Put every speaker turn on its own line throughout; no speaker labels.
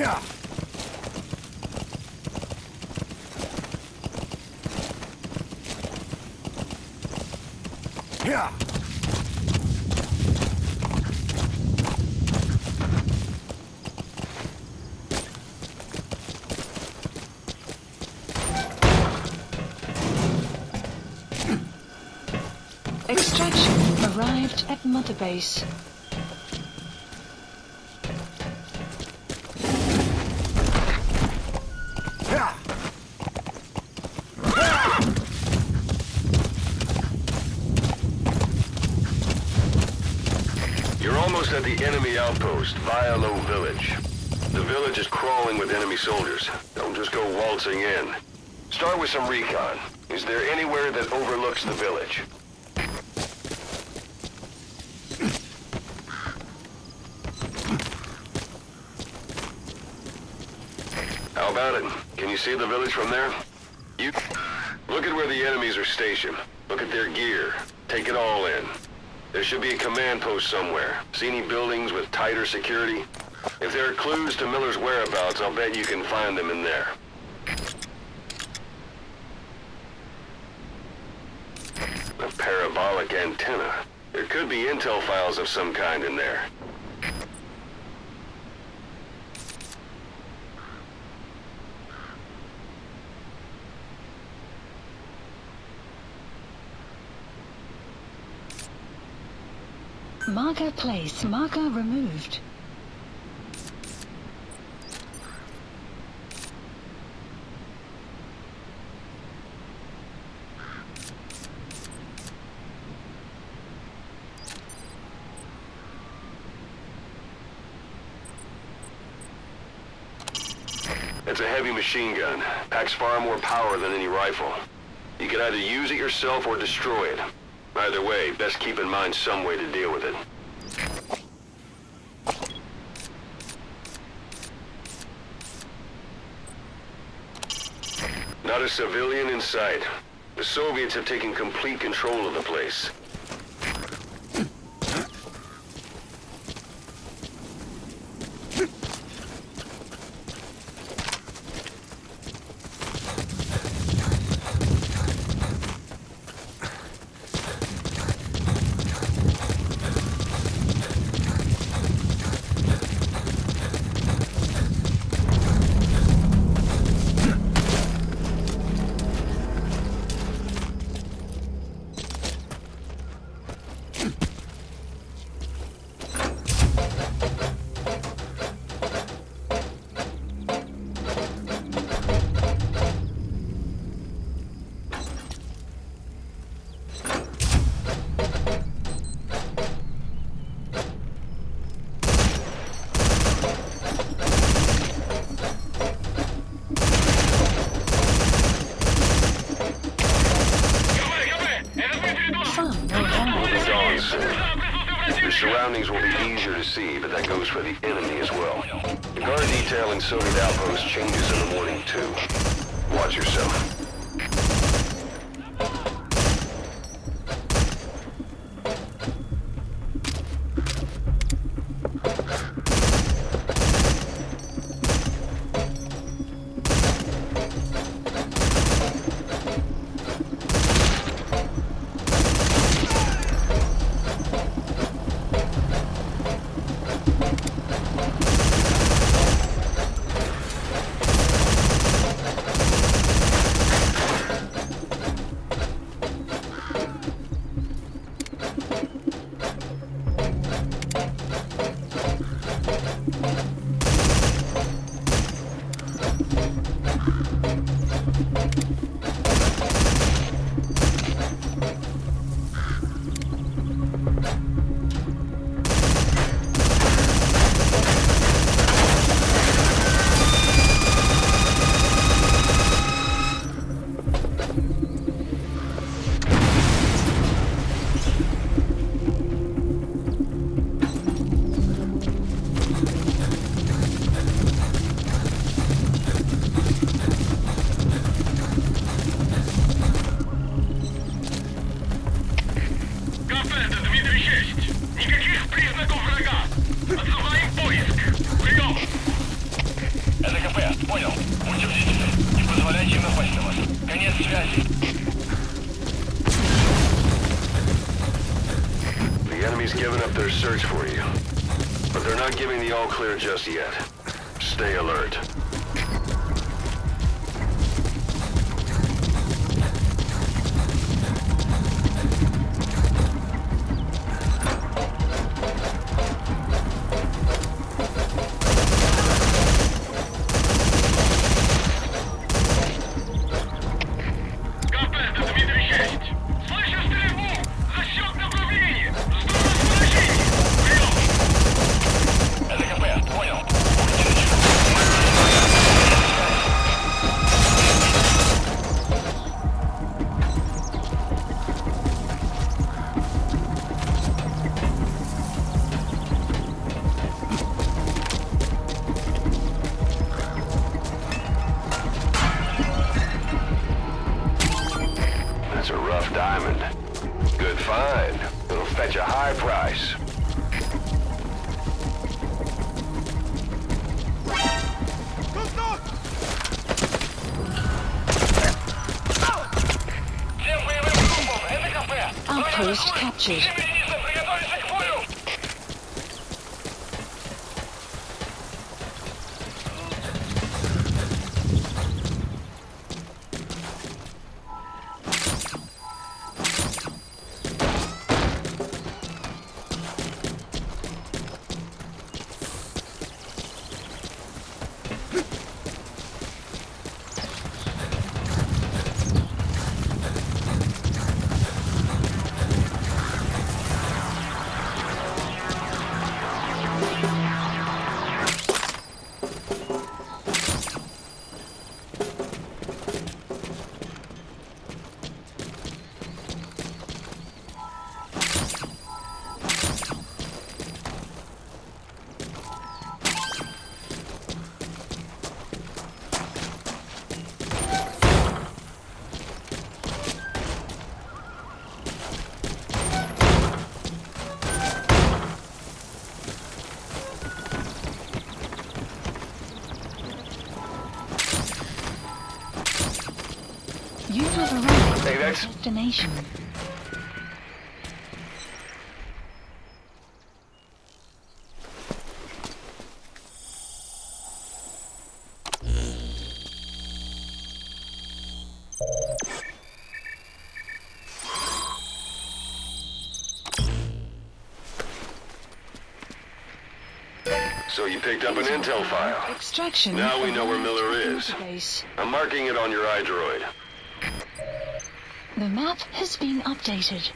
Yeah. Yeah.
Extraction arrived at Mother Base.
Yeah.
You're almost at the enemy outpost, Vialo Village. The village is crawling with enemy soldiers. Don't just go waltzing in. Start with some recon. Is there anywhere that overlooks the village? How about it? Can you see the village from there? You look at where the enemies are stationed. Look at their gear. Take it all in. There should be a command post somewhere. See any buildings with tighter security? If there are clues to Miller's whereabouts, I'll bet you can find them in there. A parabolic antenna. There could be intel files of some kind in there.
Marker place. Marker removed.
It's a heavy machine gun. Packs far more power than any rifle. You can either use it yourself or destroy it. Either way, best keep in mind some way to deal with it. Not a civilian in sight. The Soviets have taken complete control of the place. Your surroundings will be easier to see, but that goes for the enemy as well. The guard detail in Soviet outpost changes in the morning, too. Watch yourself.
Понял. Будьте бдительны. Не позволяйте им напасть на вас. Конец связи.
The enemy's given up their search for you. But they're not giving the all-clear just yet. Stay alert.
Контакт, Дмитрий 6. Слышу стрельбу! Засек направление! Жду расположения! Прием! Это КП, понял.
That's a rough diamond. Good find. It'll fetch a high price.
Всем боевым группам! Это КП!
Outpost captured.
Всем приготовиться к бою!
You have arrived
Hey,
at
that's-
your destination.
So you picked up an intel file.
Extraction.
Now we know where
arrived
Miller
at
is.
Motorbase.
I'm marking it on your iDroid.
The map has been updated.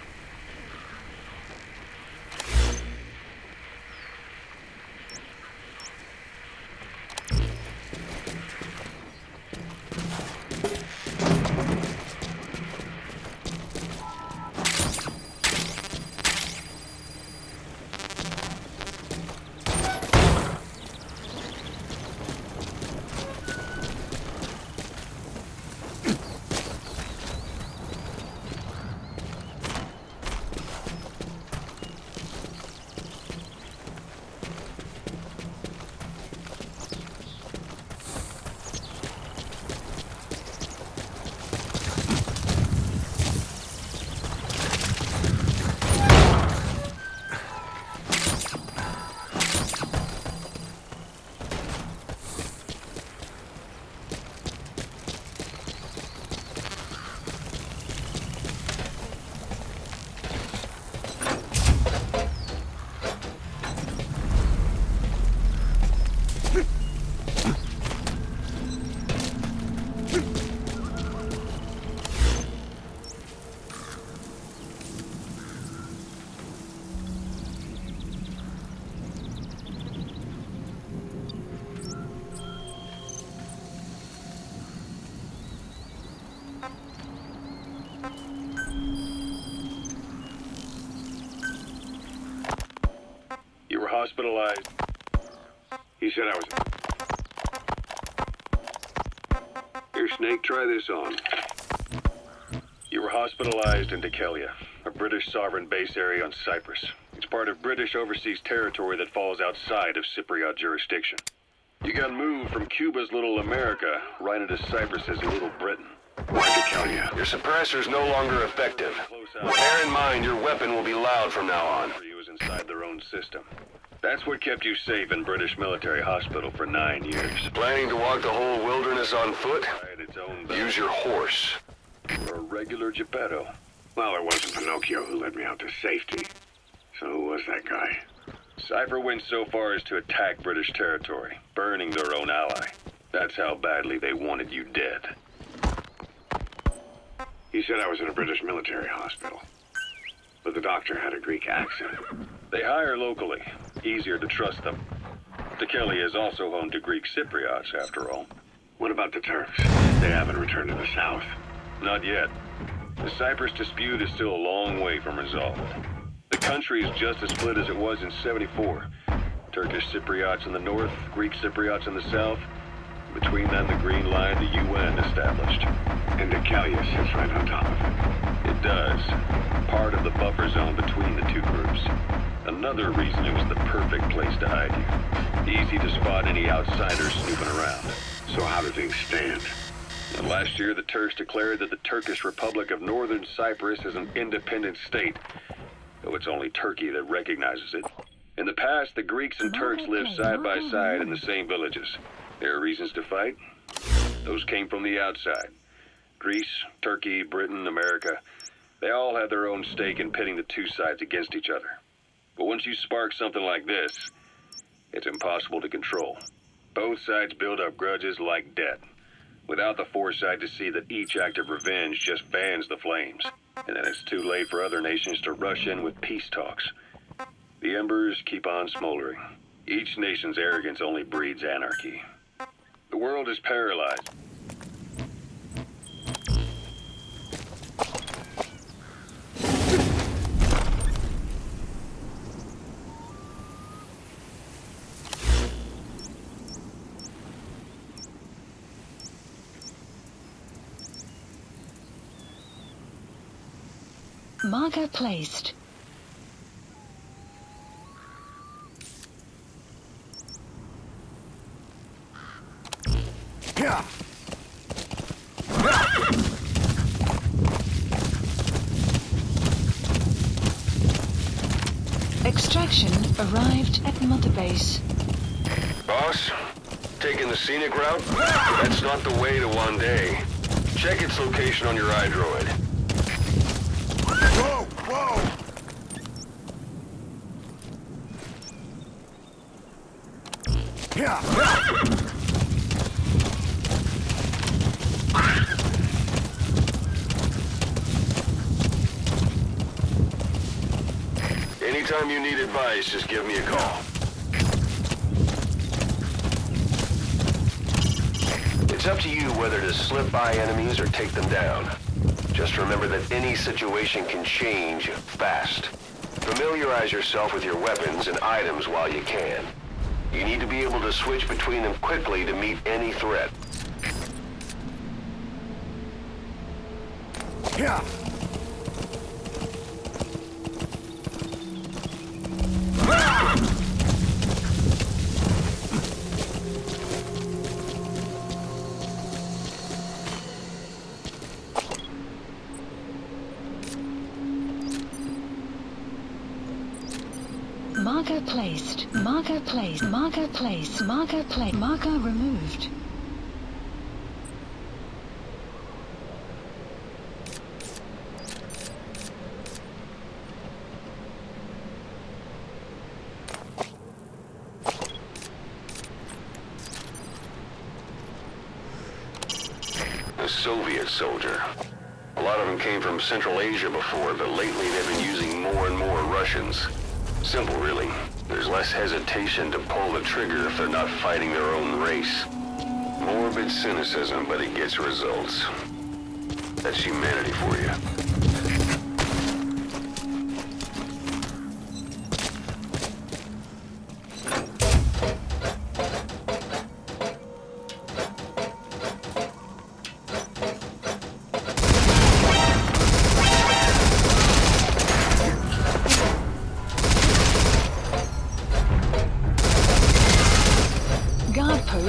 You were hospitalized. He said I was... Here, Snake, try this on. You were hospitalized in Dikelia, a British sovereign base area on Cyprus. It's part of British overseas territory that falls outside of Cypriot jurisdiction.
You got moved from Cuba's Little America right into Cyprus's Little Britain.
Why'd you kill you? Your suppressor's no longer effective. Bear in mind, your weapon will be loud from now on.
For you is inside their own system. That's what kept you safe in British military hospital for 9 years.
Planning to walk the whole wilderness on foot?
Right, its own
Use your horse.
or a regular Geppetto.
Well, it wasn't Pinocchio who led me out to safety. So who was that guy?
Cypher went so far as to attack British territory, burning their own ally. That's how badly they wanted you dead.
He said I was in a British military hospital. But the doctor had a Greek accent.
They hire locally. Easier to trust them. Tekeli is also home to Greek Cypriots, after all.
What about the Turks? They haven't returned to the south.
Not yet. The Cyprus dispute is still a long way from resolved. The country is just as split as it was in '74. Turkish Cypriots in the north, Greek Cypriots in the south. Between them, the Green Line, the UN established.
And Decalia sits right on top of it.
It does. Part of the buffer zone between the two groups. Another reason it was the perfect place to hide you. Easy to spot any outsiders snooping around.
So how do things stand?
And last year, the Turks declared that the Turkish Republic of Northern Cyprus is an independent state, though it's only Turkey that recognizes it. In the past, the Greeks and Turks lived side by side in the same villages. There are reasons to fight. Those came from the outside. Greece, Turkey, Britain, America, they all had their own stake in pitting the two sides against each other. But once you spark something like this, it's impossible to control. Both sides build up grudges like debt, without the foresight to see that each act of revenge just fans the flames. And then it's too late for other nations to rush in with peace talks. The embers keep on smoldering. Each nation's arrogance only breeds anarchy. The world is paralyzed.
Marker placed. Extraction arrived at Mother Base.
Boss, taking the scenic route? That's not the way to Wande. Check its location on your iDroid.
Whoa! Whoa!
Anytime you need advice, just give me a call. It's up to you whether to slip by enemies or take them down. Just remember that any situation can change fast. Familiarize yourself with your weapons and items while you can. You need to be able to switch between them quickly to meet any threat.
Yeah!
Marker placed. Marker placed. Marker placed. Marker placed. Marker removed.
A Soviet soldier. A lot of them came from Central Asia before, but lately they've been using more and more Russians. Simple, really. There's less hesitation to pull the trigger if they're not fighting their own race. Morbid cynicism, but it gets results. That's humanity for you.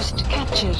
Outpost captured.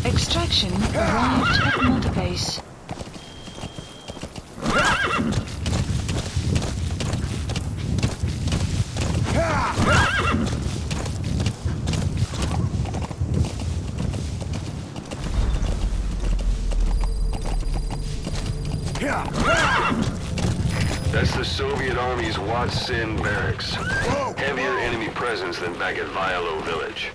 Extraction arrived at Mother Base.
That's the Soviet Army's Wat Sin barracks. Heavier enemy presence than back at Vialo Village.